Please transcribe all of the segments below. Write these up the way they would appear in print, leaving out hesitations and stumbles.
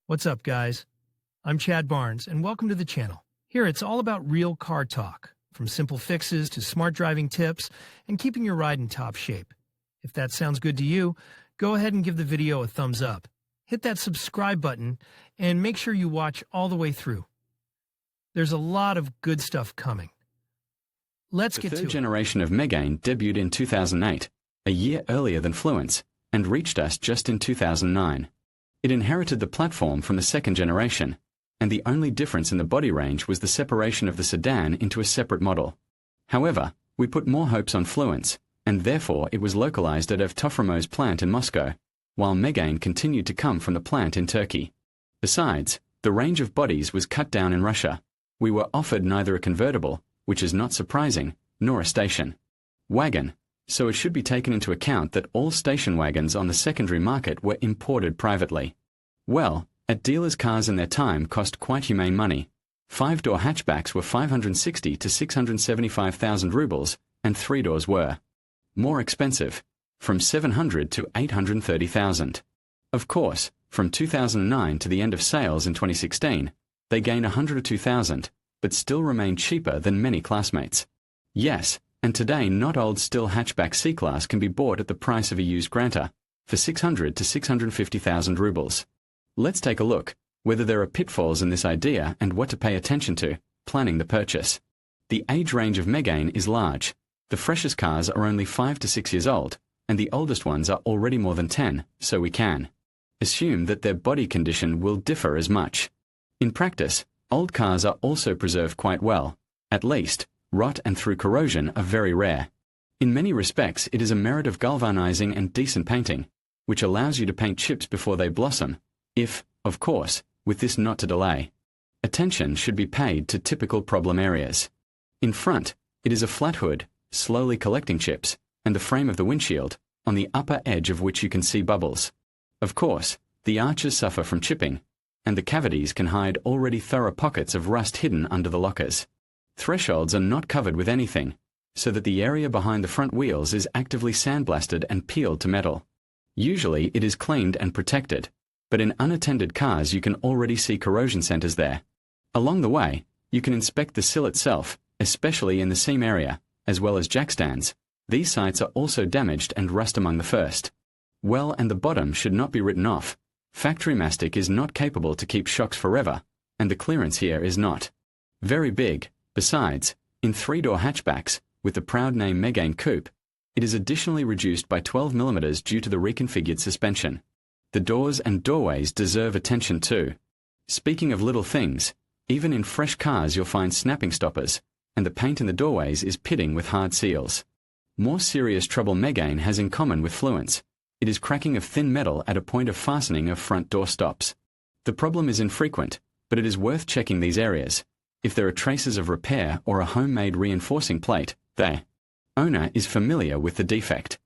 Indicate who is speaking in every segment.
Speaker 1: What's up, guys? I'm Chad Barnes, and welcome to the channel. Here, it's all about real car talk, from simple fixes to smart driving tips and keeping your ride in top shape. If that sounds good to you, go ahead and give the video a thumbs up. Hit that subscribe button and make sure you watch all the way through. There's a lot of good stuff coming. Let's get to it.
Speaker 2: The third generation of Megane debuted in 2008, a year earlier than Fluence, and reached us just in 2009. It inherited the platform from the second generation, and the only difference in the body range was the separation of the sedan into a separate model. However, we put more hopes on Fluence, and therefore it was localized at Evtofremo's plant in Moscow, while Megane continued to come from the plant in Turkey. Besides, the range of bodies was cut down in Russia. We were offered neither a convertible, which is not surprising, nor a station wagon, so it should be taken into account that all station wagons on the secondary market were imported privately. Well, at dealers, cars in their time cost quite humane money. 5-door hatchbacks were 560 to 675,000 rubles, and 3-doors were more expensive, from 700 to 830,000. Of course, from 2009 to the end of sales in 2016, they gained 102,000, but still remain cheaper than many classmates. Yes, and today not old still hatchback C-Class can be bought at the price of a used Granta, for 600 to 650,000 rubles. Let's take a look whether there are pitfalls in this idea and what to pay attention to planning the purchase. The age range of Megane is large. The freshest cars are only 5 to 6 years old, and the oldest ones are already more than 10, so we can assume that their body condition will differ as much. In practice, old cars are also preserved quite well. At least, rot and through corrosion are very rare. In many respects, it is a merit of galvanizing and decent painting, which allows you to paint chips before they blossom, if, of course, with this not to delay. Attention should be paid to typical problem areas. In front, it is a flat hood, slowly collecting chips, and the frame of the windshield, on the upper edge of which you can see bubbles. Of course, the arches suffer from chipping, and the cavities can hide already thorough pockets of rust hidden under the lockers. Thresholds are not covered with anything, so that the area behind the front wheels is actively sandblasted and peeled to metal. Usually it is cleaned and protected, but in unattended cars you can already see corrosion centers there. Along the way, you can inspect the sill itself, especially in the seam area, as well as jackstands. These sites are also damaged and rust among the first. Well, and the bottom should not be written off. Factory mastic is not capable to keep shocks forever, and the clearance here is not very big. Besides, in 3-door hatchbacks, with the proud name Megane Coupe, it is additionally reduced by 12 mm due to the reconfigured suspension. The doors and doorways deserve attention too. Speaking of little things, even in fresh cars you'll find snapping stoppers, and the paint in the doorways is pitting with hard seals. More serious trouble Megane has in common with Fluence. It is cracking of thin metal at a point of fastening of front door stops. The problem is infrequent, but it is worth checking these areas. If there are traces of repair or a homemade reinforcing plate, the owner is familiar with the defect.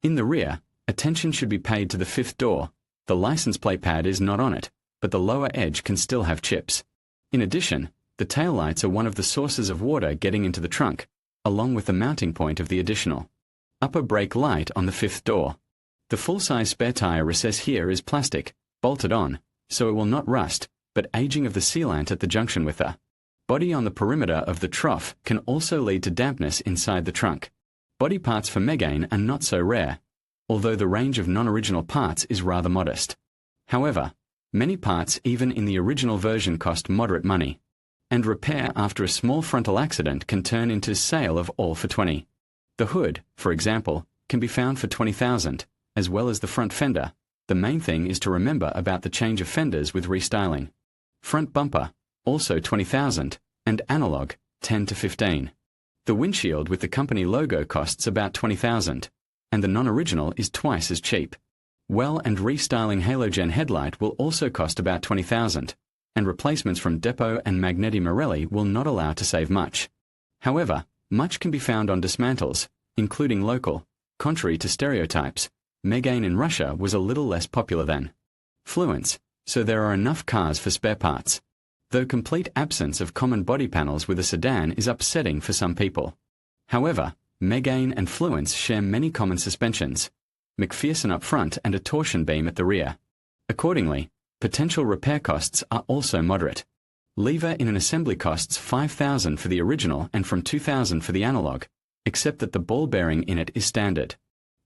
Speaker 2: In the rear, attention should be paid to the 5th door. The license plate pad is not on it, but the lower edge can still have chips. In addition, the taillights are one of the sources of water getting into the trunk, along with the mounting point of the additional upper brake light on the 5th door. The full-size spare tire recess here is plastic, bolted on, so it will not rust, but aging of the sealant at the junction with the body on the perimeter of the trough can also lead to dampness inside the trunk. Body parts for Megane are not so rare, although the range of non-original parts is rather modest. However, many parts even in the original version cost moderate money, and repair after a small frontal accident can turn into sale of all for 20. The hood, for example, can be found for 20,000, as well as the front fender. The main thing is to remember about the change of fenders with restyling. Front bumper, also 20,000, and analog, 10 to 15. The windshield with the company logo costs about 20,000, and the non-original is twice as cheap. Well, and restyling halogen headlight will also cost about 20,000, and replacements from Depot and Magneti Marelli will not allow to save much. However, much can be found on dismantles, including local. Contrary to stereotypes, Megane in Russia was a little less popular than Fluence, so there are enough cars for spare parts. Though complete absence of common body panels with a sedan is upsetting for some people. However, Megane and Fluence share many common suspensions, McPherson up front and a torsion beam at the rear. Accordingly, Potential repair costs are also moderate. Lever in an assembly costs $5,000 for the original and from $2,000 for the analog, except that the ball bearing in it is standard.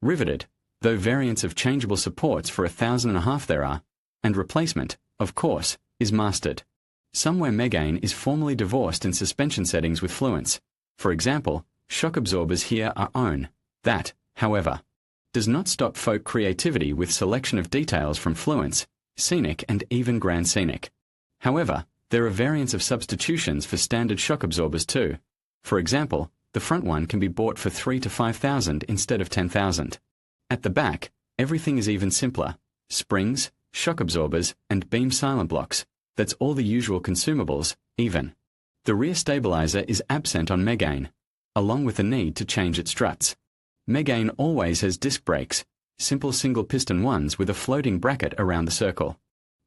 Speaker 2: Riveted, though variants of changeable supports for $1,500 there are, and replacement, of course, is mastered. Somewhere Megane is formally divorced in suspension settings with Fluence. For example, shock absorbers here are own. That, however, does not stop folk creativity with selection of details from Fluence, Scenic and even Grand Scenic. However, there are variants of substitutions for standard shock absorbers too. For example, the front one can be bought for $3,000 to $5,000 instead of $10,000. At the back, everything is even simpler. Springs, shock absorbers, and beam silent blocks. That's all the usual consumables, even. The rear stabilizer is absent on Megane, along with the need to change its struts. Megane always has disc brakes, simple single-piston ones with a floating bracket around the circle.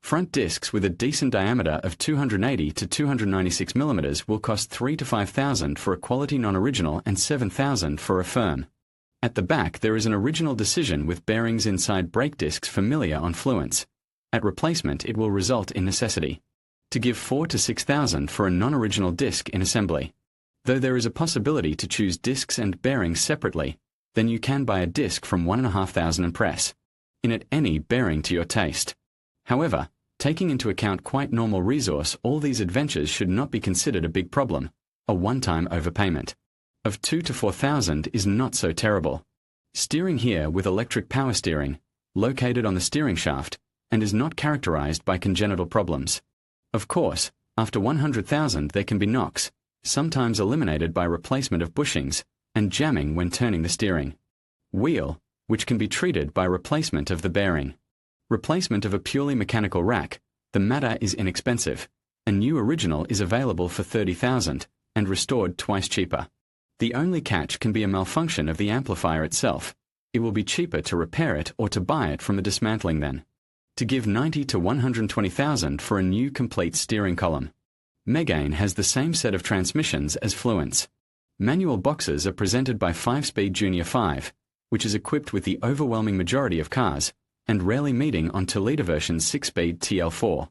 Speaker 2: Front discs with a decent diameter of 280 to 296 mm will cost $3,000 to $5,000 for a quality non-original and $7,000 for a firm. At the back there is an original decision with bearings inside brake discs familiar on Fluence. At replacement it will result in necessity to give $4,000 to $6,000 for a non-original disc in assembly. Though there is a possibility to choose discs and bearings separately, then you can buy a disc from $1,500 and press in it any bearing to your taste. However, taking into account quite normal resource, all these adventures should not be considered a big problem. A one-time overpayment of $2,000 to $4,000 is not so terrible. Steering here with electric power steering, located on the steering shaft, and is not characterized by congenital problems. Of course, after $100,000 there can be knocks, sometimes eliminated by replacement of bushings, and jamming when turning the steering wheel, which can be treated by replacement of the bearing. Replacement of a purely mechanical rack, the matter is inexpensive. A new original is available for $30,000, and restored twice cheaper. The only catch can be a malfunction of the amplifier itself. It will be cheaper to repair it or to buy it from a dismantling then. To give $90,000 to $120,000 for a new complete steering column. Megane has the same set of transmissions as Fluence. Manual boxes are presented by 5-speed Junior 5, which is equipped with the overwhelming majority of cars, and rarely meeting on 2-liter version's 6-speed TL4.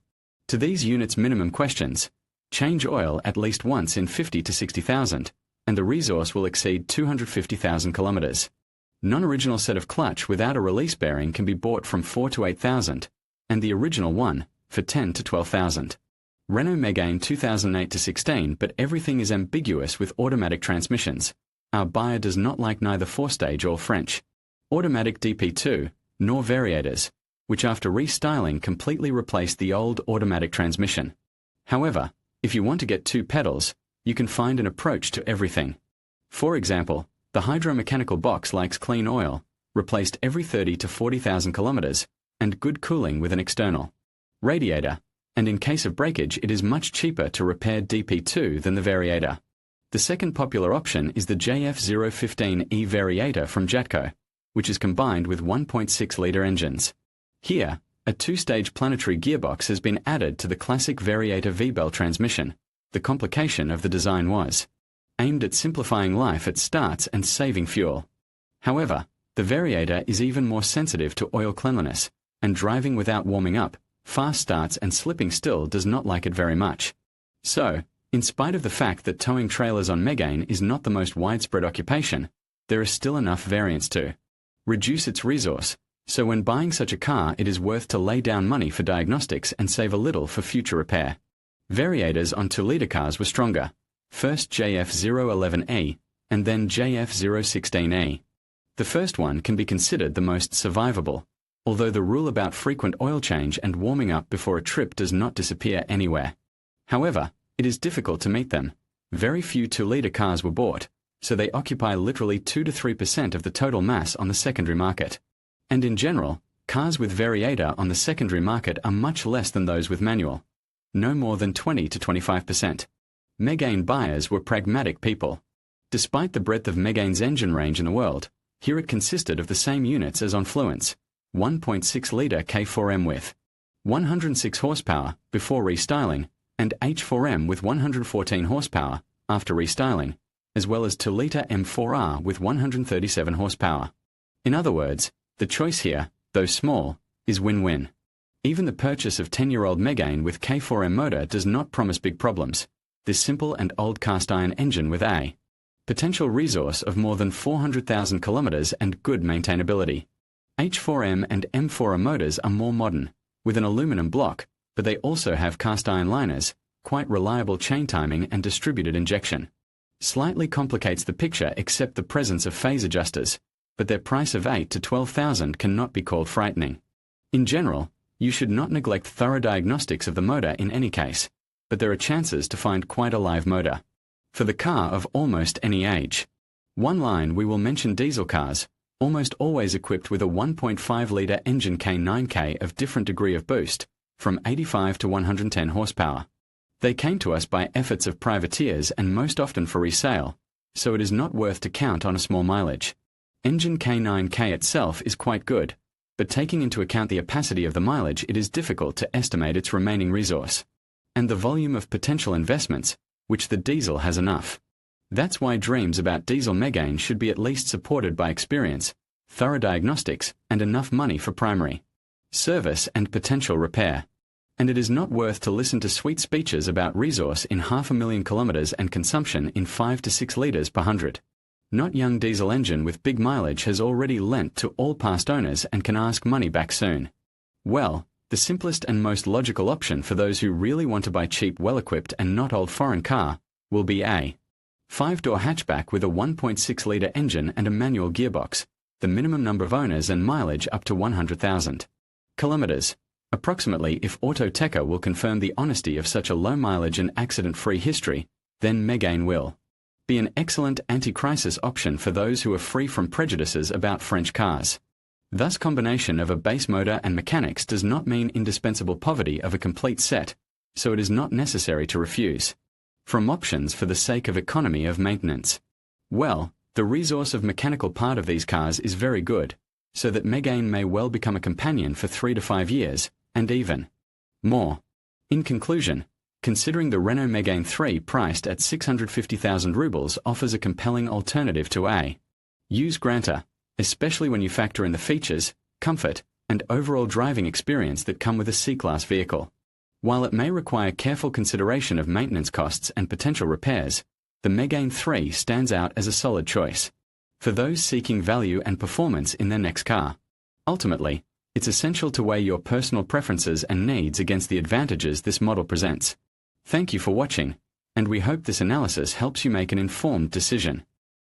Speaker 2: To these units' minimum questions, change oil at least once in 50 to 60,000, and the resource will exceed 250,000 kilometers. Non-original set of clutch without a release bearing can be bought from $4,000 to $8,000, and the original one for $10,000 to $12,000. Renault Megane 2008 to 16, but everything is ambiguous with automatic transmissions. Our buyer does not like neither 4-stage or French automatic DP2, nor variators, which after restyling completely replaced the old automatic transmission. However, if you want to get 2 pedals, you can find an approach to everything. For example, the hydromechanical box likes clean oil, replaced every 30 to 40,000 kilometers, and good cooling with an external radiator, and in case of breakage it is much cheaper to repair DP2 than the variator. The second popular option is the JF015E variator from Jatco, which is combined with 1.6-liter engines. Here, a 2-stage planetary gearbox has been added to the classic variator V-bell transmission. The complication of the design was aimed at simplifying life at starts and saving fuel. However, the variator is even more sensitive to oil cleanliness, and driving without warming up, fast starts and slipping still does not like it very much. So, in spite of the fact that towing trailers on Megane is not the most widespread occupation, there are still enough variants to reduce its resource, so when buying such a car it is worth to lay down money for diagnostics and save a little for future repair. Variators on 2-liter cars were stronger, first JF011E, and then JF016E. The first one can be considered the most survivable, although the rule about frequent oil change and warming up before a trip does not disappear anywhere. However, it is difficult to meet them. Very few 2-liter cars were bought, so they occupy literally 2 to 3% of the total mass on the secondary market. And in general, cars with variator on the secondary market are much less than those with manual. No more than 20 to 25%. Megane buyers were pragmatic people. Despite the breadth of Megane's engine range in the world, here it consisted of the same units as on Fluence, 1.6-liter K4M with 106 horsepower before restyling, and H4M with 114 horsepower after restyling, as well as 2-liter M4R with 137 horsepower. In other words, the choice here, though small, is win-win. Even the purchase of 10-year-old Megane with K4M motor does not promise big problems. This simple and old cast-iron engine with a potential resource of more than 400,000 kilometers and good maintainability. H4M and M4M motors are more modern, with an aluminum block, but they also have cast-iron liners, quite reliable chain timing and distributed injection. Slightly complicates the picture except the presence of phase adjusters, but their price of 8 to 12,000 cannot be called frightening. In general, you should not neglect thorough diagnostics of the motor in any case, but there are chances to find quite a live motor. For the car of almost any age. One line we will mention diesel cars, almost always equipped with a 1.5-litre engine K9K of different degree of boost, from 85 to 110 horsepower. They came to us by efforts of privateers and most often for resale, so it is not worth to count on a small mileage. Engine K9K itself is quite good, but taking into account the opacity of the mileage, it is difficult to estimate its remaining resource. And the volume of potential investments, which the diesel has enough. That's why dreams about diesel Megane should be at least supported by experience, thorough diagnostics, and enough money for primary service and potential repair. And it is not worth to listen to sweet speeches about resource in 500,000 kilometers and consumption in 5 to 6 liters per 100. Not young diesel engine with big mileage has already lent to all past owners and can ask money back soon. Well, the simplest and most logical option for those who really want to buy cheap, well-equipped and not old foreign car will be a 5-door hatchback with a 1.6-litre engine and a manual gearbox, the minimum number of owners and mileage up to 100,000 kilometers. Approximately, if Autoteca will confirm the honesty of such a low mileage and accident-free history, then Megane will be an excellent anti-crisis option for those who are free from prejudices about French cars. Thus, combination of a base motor and mechanics does not mean indispensable poverty of a complete set, so it is not necessary to refuse from options for the sake of economy of maintenance. Well, the resource of mechanical part of these cars is very good, so that Megane may well become a companion for 3 to 5 years, and even more. In conclusion, considering the Renault Megane III priced at 650,000 rubles offers a compelling alternative to a used Granta, especially when you factor in the features, comfort, and overall driving experience that come with a C-Class vehicle. While it may require careful consideration of maintenance costs and potential repairs, the Megane III stands out as a solid choice for those seeking value and performance in their next car. Ultimately, it's essential to weigh your personal preferences and needs against the advantages this model presents. Thank you for watching, and we hope this analysis helps you make an informed decision.